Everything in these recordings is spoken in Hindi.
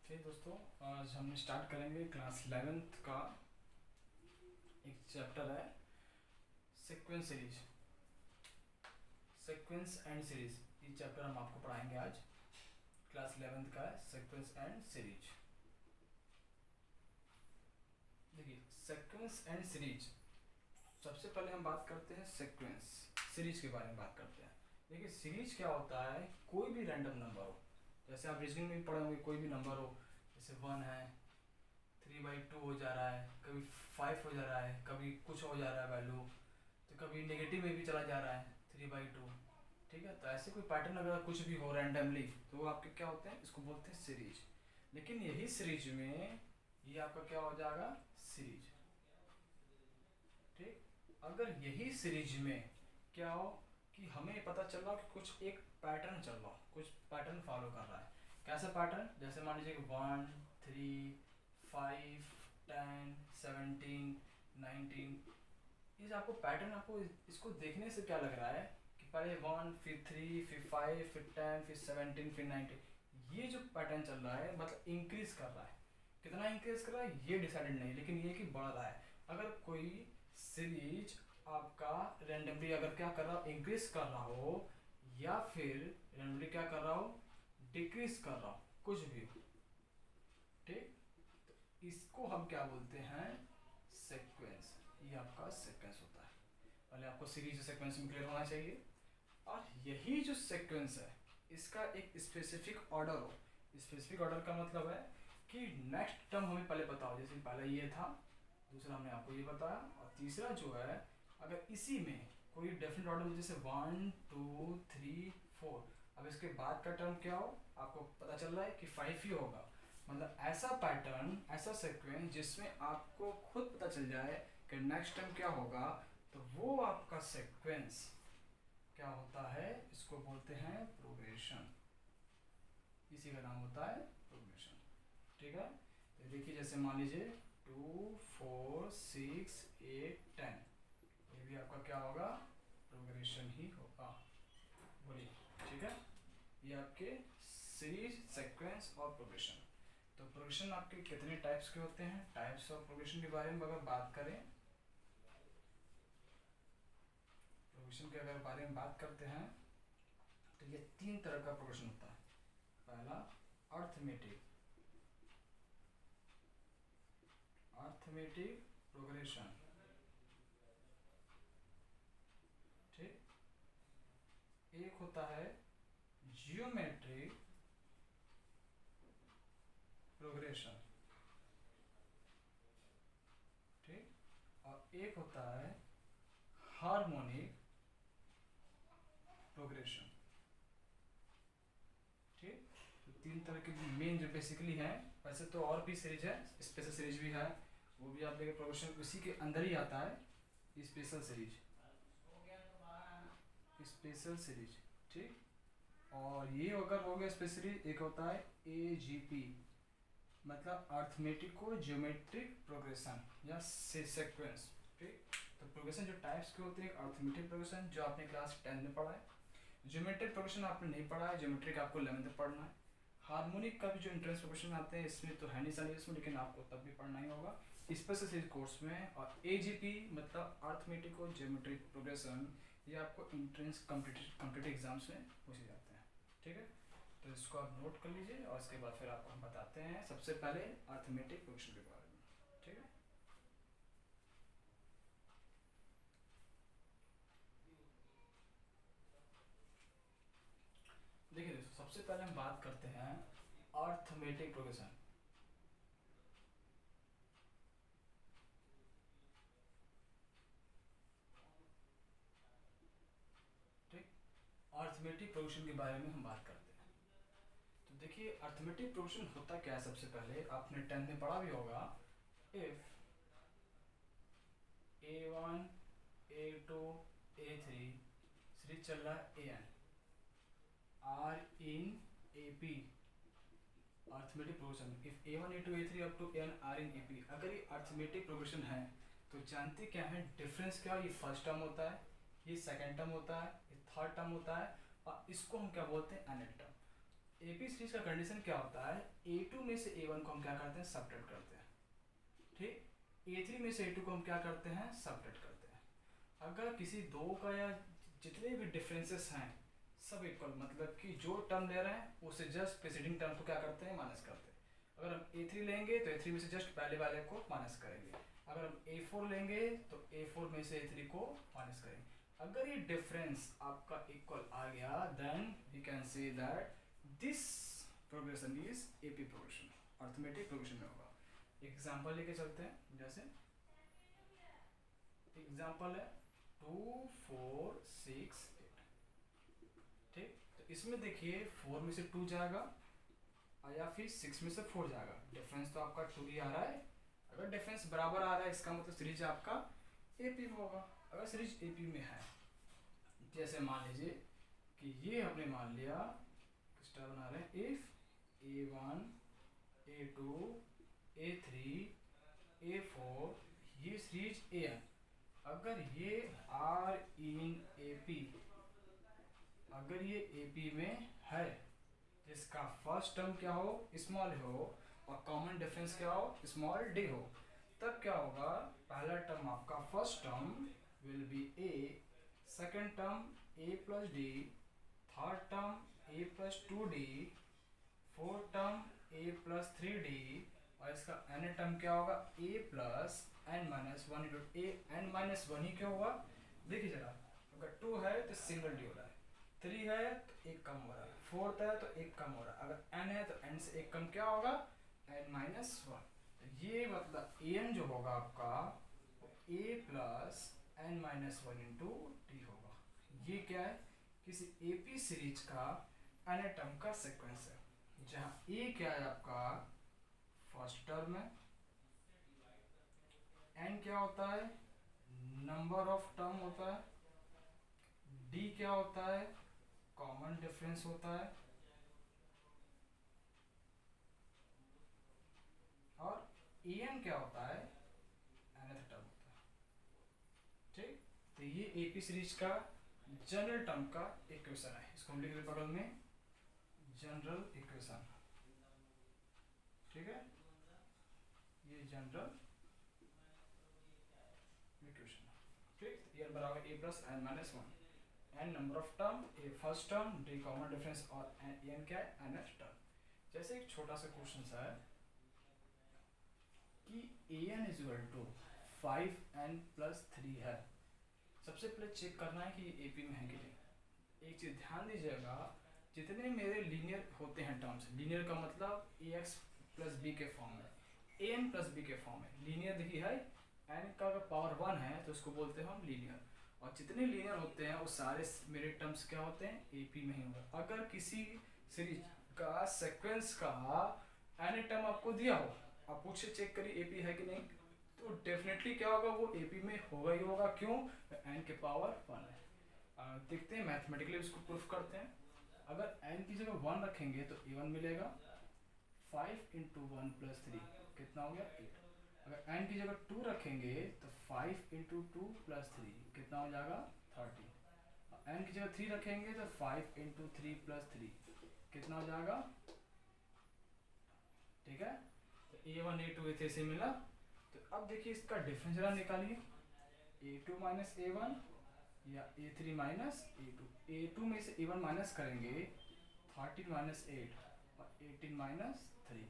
ठीक दोस्तों, आज हम स्टार्ट करेंगे क्लास 11th का एक चैप्टर है sequence series, sequence and series. ये चैप्टर हम आपको पढ़ाएंगे आज। क्लास 11th का है सीक्वेंस एंड सीरीज। देखिए, सीक्वेंस एंड सीरीज, सबसे पहले हम बात करते हैं सीक्वेंस सीरीज के बारे में बात करते हैं। देखिए, सीरीज क्या होता है, कोई भी रैंडम नंबर हो, जैसे आप रीजनिंग में भी पढ़े होंगे, कोई भी नंबर हो, जैसे 1 है, 3/2 हो जा रहा है, कभी 5 हो जा रहा है, कभी कुछ हो जा रहा है वैल्यू, तो कभी नेगेटिव में भी चला जा रहा है 3/2। ठीक है, तो ऐसे कोई पैटर्न अगर कुछ भी हो रैंडमली, तो वो आपके क्या होते हैं, इसको बोलते हैं सीरीज। लेकिन यही सीरीज में ये आपका क्या हो जाएगा, सीरीज। ठीक, अगर यही सीरीज में क्या हो कि हमें पता चल रहा हो कि कुछ एक पैटर्न चल रहा हो, कुछ पैटर्न फॉलो कर रहा है। कैसा पैटर्न, जैसे मान लीजिए 1, 3, 5, 10, 17, 19। ये जो आपको पैटर्न, आपको इसको देखने से क्या लग रहा है कि पहले 1, फिर 3, फिर 5, फिर 10, फिर 17, फिर 19। ये जो पैटर्न चल रहा है मतलब इंक्रीज कर रहा है। कितना इंक्रीज कर रहा है ये डिसाइडेड नहीं, लेकिन ये कि बढ़ रहा है। अगर कोई सीरीज आपका रैंडमली अगर क्या कर रहा हो, इंक्रीज कर रहा हो, या फिर रैंडमली क्या कर रहा हो, डिक्रीज कर रहा हो, कुछ भी हो, ठीक, तो इसको हम क्या बोलते हैं, सीक्वेंस। ये आपका सीक्वेंस होता है। पहले आपको सीरीज सीक्वेंस में क्लियर होना चाहिए। और यही जो सीक्वेंस है, इसका एक स्पेसिफिक ऑर्डर हो। स्पेसिफिक ऑर्डर का मतलब है कि नेक्स्ट टर्म हमें पहले बताओ, जैसे पहले ये था, दूसरा हमने आपको ये बताया, और तीसरा जो है अगर इसी में कोई डेफिनेट ऑर्डर, जैसे 1, 2, 3, 4, अब इसके बाद का टर्म क्या हो, आपको पता चल रहा है कि 5 ही होगा। मतलब ऐसा पैटर्न, ऐसा सीक्वेंस जिसमें आपको खुद पता चल जाए कि नेक्स्ट टर्म क्या होगा, तो वो आपका सीक्वेंस क्या होता है, इसको बोलते हैं प्रोग्रेशन। इसी का नाम होता है प्रोग्रेशन। ठीक है, तो देखिए जैसे मान लीजिए 2, 4, 6, 8, 10, ये भी आपका क्या होगा, प्रोग्रेशन ही होगा। बोलिए, ठीक है, ये आपके सीरीज, सीक्वेंस और प्रोग्रेशन। तो प्रोग्रेशन आपके कितने टाइप्स के होते हैं, टाइप्स ऑफ प्रोग्रेशन के बारे में अगर बात करें, प्रोग्रेशन के अगर बारे में बात करते हैं, तो ये 3 तरह का प्रोग्रेशन होता है। पहला अर्थमेटिक, अर्थमेटिक प्रोग्रेशन। ठीक, एक होता है जियोमेट्रिक प्रोग्रेशन। ठीक, और एक होता है हार्मोनिक प्रोग्रेशन। ठीक, तो 3 तरह के मेन जो बेसिकली हैं। वैसे तो और भी सीरीज है, स्पेशल सीरीज भी है, वो भी आप देखिए प्रोग्रेशन उसी के अंदर ही आता है, स्पेशल सीरीज, स्पेशल सीरीज। ठीक, और ये अगर हो गया स्पेशली, एक होता है AGP, मतलब अर्थमेटिको ज्योमेट्रिक प्रोग्रेशन या सीक्वेंस। ठीक, तो प्रोग्रेशन जो टाइप्स के होते हैं, अर्थमेटिक प्रोग्रेशन जो आपने क्लास 10 में पढ़ा है, ज्योमेट्रिक प्रोग्रेशन आपने नहीं पढ़ा है, ज्योमेट्रिक आपको 11th में पढ़ना है। हार्मोनिक का भी जो इंट्रेंस प्रोग्रेशन आते हैं, इसमें तो है नहीं सर, लेकिन आपको तब भी पढ़ना ही होगा स्पेशल सीरीज कोर्स में। और AGP मतलब अर्थमेटिको ज्योमेट्रिक प्रोग्रेशन, ये आपको इंट्रेंस कम्पिटिटिव एग्जाम्स में पूछे जाते हैं। ठीक है, तो इसको आप नोट कर लीजिए, और इसके बाद फिर आपको हम बताते हैं सबसे पहले अर्थमेटिक प्रोग्रेशन के बारे में। ठीक है, देखिए दोस्तों, सबसे पहले हम बात करते हैं अर्थमेटिक प्रोग्रेशन। ठीक, अर्थमेटिक प्रोग्रेशन के बारे में हम बात करते हैं। तो देखिए, अर्थमेटिक प्रोग्रेशन होता क्या है, सबसे पहले आपने 10th में पढ़ा भी होगा, if A1, A2, A3 series चल रहा है AN are in AP, arithmetic progression if A1, A2, A3 up to N are in AP। अगर ये अर्थमेटिक प्रोग्रेशन है, तो जानते क्या है डिफरेंस, क्या ये फर्स्ट टर्म होता है, ये सेकंड टर्म होता है, ये थर्ड टर्म होता है, और इसको हम क्या बोलते हैं, nth टर्म। एपी सीरीज का कंडीशन क्या होता है, A2 में से A1 को हम क्या करते हैं, सबट्रैक्ट करते हैं, ठीक। A3 में से A2 को हम क्या करते हैं, सबट्रैक्ट करते हैं। अगर किसी दो का या जितने भी डिफरेंसेस हैं सब इक्वल, मतलब कि जो टर्म ले रहे हैं उससे जस्ट प्रीसीडिंग टर्म को क्या करते हैं, माइनस करते हैं। अगर हम A3 लेंगे तो A3 में से जस्ट पहले वाले को माइनस करेंगे। अगर हम A4 लेंगे तो A4 में से A3 को माइनस करेंगे। अगर ये डिफरेंस आपका इक्वल आ गया then we can say that this progression is AP progression, arithmetic progression में होगा। एग्जांपल लेके चलते हैं, जैसे एग्जांपल है 2 4 6 8, ठीक। तो इसमें देखिए 4 में से 2 जाएगा या फिर 6 में से 4 जाएगा, डिफरेंस तो आपका 2 ही आ रहा है। अगर डिफरेंस बराबर आ रहा है इसका मतलब सीरीज आपका एपी में होगा। अगर सीरीज एपी में है, जैसे मान लीजिए कि ये हमने मान लिया, स्टार बना रहे हैं, if A1 A2 A3 A4 ये सीरीज AN, अगर ये आर इन AP, अगर ये AP में है जिसका फर्स्ट टर्म क्या हो, स्मॉल हो, और कॉमन डिफरेंस क्या हो, स्मॉल d हो, तब क्या होगा, पहला टर्म आपका first term will be A, second term A plus D, third term A plus 2D, fourth term A plus 3D, और इसका n टर्म क्या होगा, A plus n minus 1 into A n minus 1 ही क्यों होगा, देखिए जरा, अगर 2 है तो सिंगल D हो रहा है, 3 है तो एक कम हो रहा है, फोर्थ है तो एक कम हो रहा है, अगर n है तो n से एक कम क्या होगा, n माइनस 1। ये मतलब an जो होगा आपका A plus n minus 1 into D होगा। ये क्या है, किसी AP सीरीज का n टर्म का सीक्वेंस है, जहाँ A क्या है आपका फर्स्ट टर्म है, n क्या होता है, नंबर ऑफ टर्म होता है, D क्या होता है, कॉमन डिफरेंस होता है, और an क्या होता है, nth टर्म होता है, ठीक। तो ये AP सीरीज का जनरल टर्म का इक्वेशन है, इसको हम लिख रहे बगल में जनरल इक्वेशन, ठीक है, ये जनरल इक्वेशन, ठीक। ये बराबर A plus n minus 1, n number of term, A first term, D common difference, और n क्या है, nth टर्म। जैसे एक छोटा सा क्वेश्चन है कि an is equal to 5n plus 3 है, सबसे पहले चेक करना है कि ये AP में है कि नहीं। एक चीज़ ध्यान दीजिएगा, जितने मेरे लीनियर होते हैं टर्म्स, लीनियर का मतलब ax प्लस बी के फॉर्म में, an प्लस बी के फॉर्म में, लीनियर देखिए है, n का अगर पावर 1 है तो उसको बोलते हैं हम लीनियर, और जितने लीनियर होते हैं वो सारे मेरे टर्म्स क्या होते हैं, AP में ही होगा। अगर किसी सीरीज का सीक्वेंस का n टर्म आपको दिया हो, आप पूछे चेक करिए AP है कि नहीं, तो डेफिनेटली क्या होगा, वो AP में होगा ही होगा, क्यों, n के पावर 1 है। देखते हैं मैथमेटिकली उसको प्रूफ करते हैं। अगर n की जगह 1 रखेंगे तो A1 मिलेगा, 5 इंटू 1 प्लस 3 कितना हो गया, 8। अगर n की जगह 2 रखेंगे तो 5 इंटू 2 प्लस 3 कितना हो जाएगा, 13। n की जगह 3 रखेंगे तो 5 इंटू 3 प्लस 3 कितना हो जाएगा, ठीक है। तो A1 A2 A3 से मिला। तो अब देखिए इसका डिफरेंस जरा निकालिए, A2 माइनस A1 या A3 माइनस A2, A2 में से A1 माइनस करेंगे 13 माइनस 8 और 18 माइनस 3,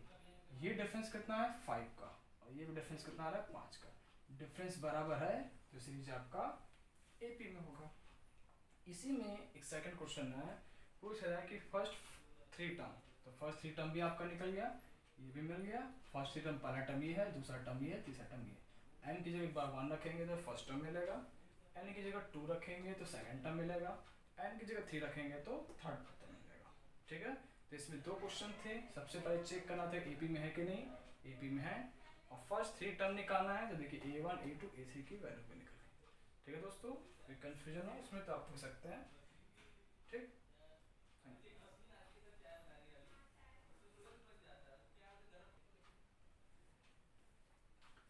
ये डिफरेंस कितना है 5 का, और ये डिफरेंस कितना आ रहा है 5 का, डिफरेंस बराबर है तो सीरीज आपका AP में होगा। इसी में एक सेकंड क्वेश्चन है, पूछ रहा है कि फर्स्ट 3 टर्म, तो फर्स्ट 3 टर्म भी आपका निकल गया, ये भी मिल गया, फर्स्ट 3 टर्म पहला टर्म ये है, दूसरा टर्म ये है, तीसरा टर्म ये है। n की जगह एक बार 1 रखेंगे तो फर्स्ट टर्म मिलेगा, n की जगह 2 रखेंगे तो सेकंड टर्म मिलेगा, n की जगह 3 रखेंगे तो थर्ड टर्म मिलेगा, ठीक है। तो इसमें 2 क्वेश्चन थे, सबसे पहले चेक करना था AP में है कि नहीं, AP में है, और फर्स्ट 3 टर्म निकालना है, तो देखिए A1 A2 A3 की वैल्यू भी निकल गई, ठीक है दोस्तों। कोई कन्फ्यूजन हो इसमें तो आप पूछ सकते हैं, ठीक।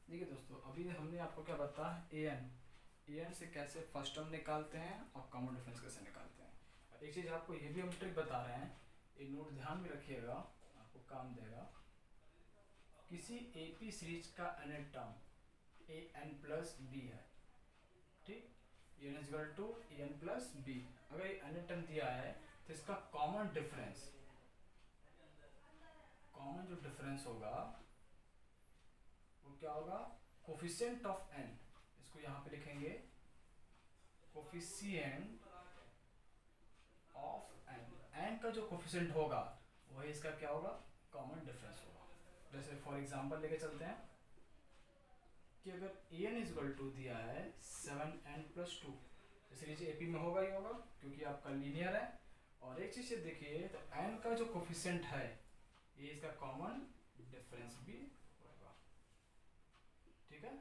देखिए दोस्तों, अभी हमने आपको क्या बताया, an से कैसे फर्स्ट टर्म निकालते हैं और कॉमन डिफरेंस कैसे निकालते हैं। और एक चीज़ आपको ये भी हम ट्रिक बता रहे हैं, ये नोट ध्यान में रखिएगा, आपको काम देगा। किसी एपी सीरीज का nth term a n plus b है, ठीक, n is equal to a n plus b. अगर ये nth टर्म दिया है तो इसका कॉमन डिफरेंस, कॉमन जो डिफरेंस होगा वो क्या होगा, कोफिशिएंट ऑफ n। इसको यहाँ पे लिखेंगे कोफिशिएंट ऑफ n का जो कोफिशिएंट होगा वही इसका क्या होगा, कॉमन डिफरेंस होगा। जैसे फॉर एग्जांपल लेके चलते हैं कि अगर an इज इक्वल टू दिया है 7n+2, इसलिए एपी में होगा ही होगा क्योंकि आपका लीनियर है। और एक चीज़ देखिए तो n का जो कोफिशिएंट है ये इसका कॉमन डिफरेंस भी होगा, ठीक है।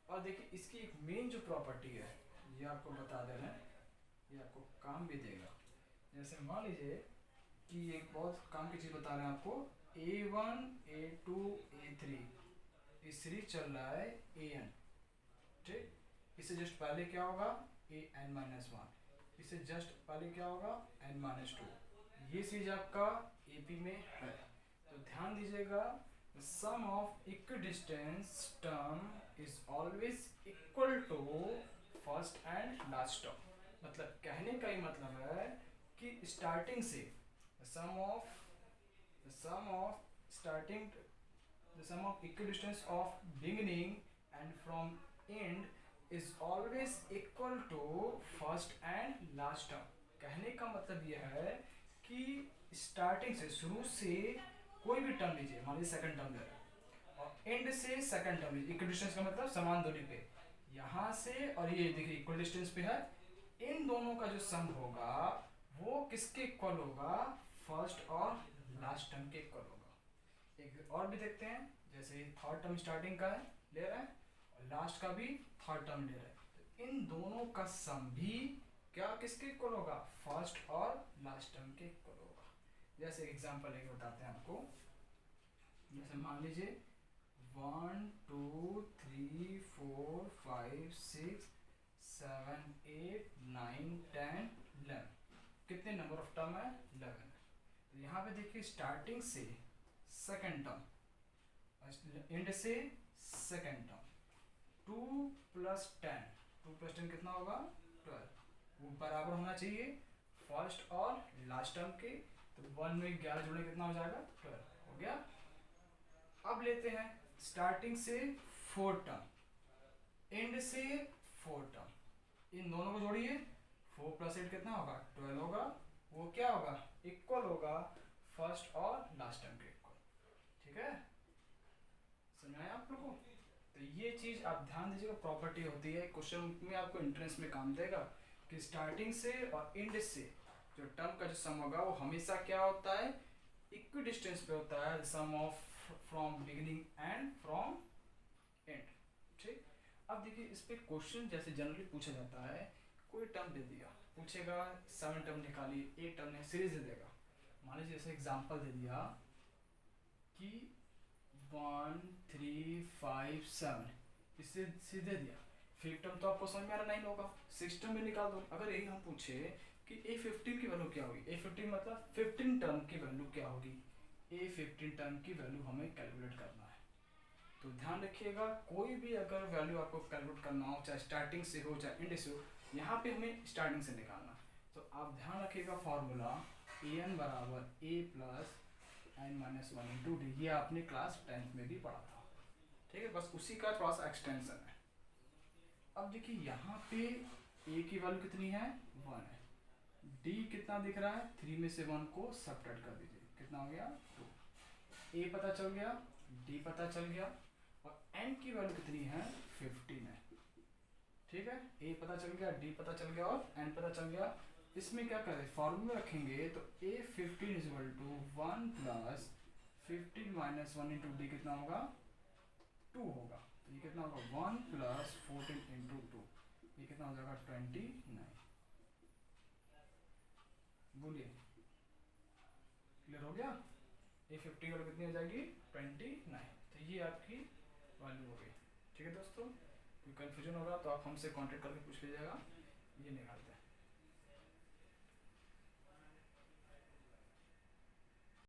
और देखिए इसकी एक मेन जो प्रॉपर्टी है ये आपको बता दे रहे हैं, ये आपको काम भी देगा। जैसे मान लीजिए कि एक बहुत काम की चीज़ बता रहे हैं आपको, A1 A2 A3 ये सीरीज चल रहा है an, ठीक, इससे जस्ट पहले क्या होगा an-1, इससे जस्ट पहले क्या होगा n-2। ये सीरीज आपका AP में है, तो ध्यान दीजिएगा sum of equidistance term is always equal to first and last term. मतलब कहने का ही मतलब है कि स्टार्टिंग से sum of starting the sum of equidistance of beginning and from end is always equal to first and last term। कहने का मतलब यह है कि स्टार्टिंग से, शुरू से कोई भी टर्म लीजिए, मान लीजिए सेकंड टर्म ले रहे हैं और एंड से सेकंड टर्म लीजिए, इक्वल डिस्टेंस का मतलब समान दूरी पे, यहाँ से और ये देखिए इक्वल डिस्टेंस पे है, इन दोनों का जो सम होगा वो किसके इक्वल होगा, फर्स्ट और लास्ट टर्म के इक्वल होगा। एक और भी देखते हैं, जैसे थर्ड टर्म स्टार्टिंग का है ले रहे हैं और लास्ट का भी थर्ड टर्म ले रहे हैं, तो इन दोनों का सम भी क्या किसके इक्वल होगा, फर्स्ट और लास्ट टर्म के इक्वल होगा। जैसे एग्जांपल लेके बताते हैं आपको, जैसे मान लीजिए 1 2 3 4 5 6 7 8 9 10 11, कितने नंबर ऑफ टर्म है, 11। तो यहाँ पे देखिए स्टार्टिंग से सेकंड टर्म, एंड से सेकंड टर्म, 2 + 10, 2 + 10 कितना होगा 12, वो बराबर होना चाहिए फर्स्ट और लास्ट टर्म के। तो 1 में 11 जोड़े कितना हो जाएगा, 12 हो गया। अब लेते हैं स्टार्टिंग से फोर्थ टर्म, एंड से फोर्थ टर्म, इन दोनों को जोड़िए, 4 + 8 कितना होगा 12 होगा, वो क्या होगा इक्वल होगा फर्स्ट और लास्ट टर्म के इक्वल, ठीक है, समझ आया आप लोगों को। तो ये चीज आप ध्यान दीजिएगा, प्रॉपर्टी होती है, क्वेश्चन में आपको एंट्रेंस में काम देगा कि स्टार्टिंग से और एंड से जो टर्म का जो सम होगा वो हमेशा क्या होता है, इक्वी डिस्टेंस पे होता है, sum of from beginning and from end, ठीक। अब देखिए इस पे क्वेश्चन जैसे जनरली पूछा जाता है, कोई टर्म दे दिया, पूछेगा 7 टर्म निकालिए, एक टर्म ने सीरीज दे देगा, मान लीजिए जैसे एग्जांपल दे दिया कि 1 3 5 7, इससे सीधे दिया, फिफ्थ टर्म तो आपको समझ में आ रहा नहीं होगा, सिक्स टर्म में निकाल दो। अगर यही हम पूछे कि A15 की वैल्यू क्या होगी, A15 मतलब 15 टर्म की वैल्यू क्या होगी, A15 टर्म की वैल्यू हमें कैलकुलेट करना है। तो ध्यान रखिएगा कोई भी अगर वैल्यू आपको कैलकुलेट करना हो, चाहे स्टार्टिंग से हो चाहे एंड से हो, यहाँ पे हमें स्टार्टिंग से निकालना। तो आप ध्यान रखिएगा फॉर्मूला an बराबर a + n-1 × d, ये आपने क्लास 10th में भी पढ़ा था, ठीक है, बस उसी का थोड़ा सा एक्सटेंशन है। अब देखिए यहाँ पे a की वैल्यू कितनी है 1 है, d कितना दिख रहा है 3 में से 1 को सब्ट्रैक्ट कर दीजिए, कितना हो गया 2, a पता चल गया, d पता चल गया और n की वैल्यू कितनी है 15 है, ठीक है, a पता चल गया, d पता चल गया और n पता चल गया। इसमें क्या करें, फॉर्मूला रखेंगे तो A15 = 1 + 15 - 1 × d कितना होगा 2 होगा, तो ये कितना होगा 1 + 14 × 2, ये कितना हो जाएगा 29। बोलिए क्लियर हो गया, A15 वाली कितनी हो जाएगी 29, तो ये आपकी वैल्यू हो गई, ठीक है दोस्तों। कोई कन्फ्यूजन होगा तो आप हमसे कांटेक्ट करके पूछ लीजिएगा, ये निकालते हैं।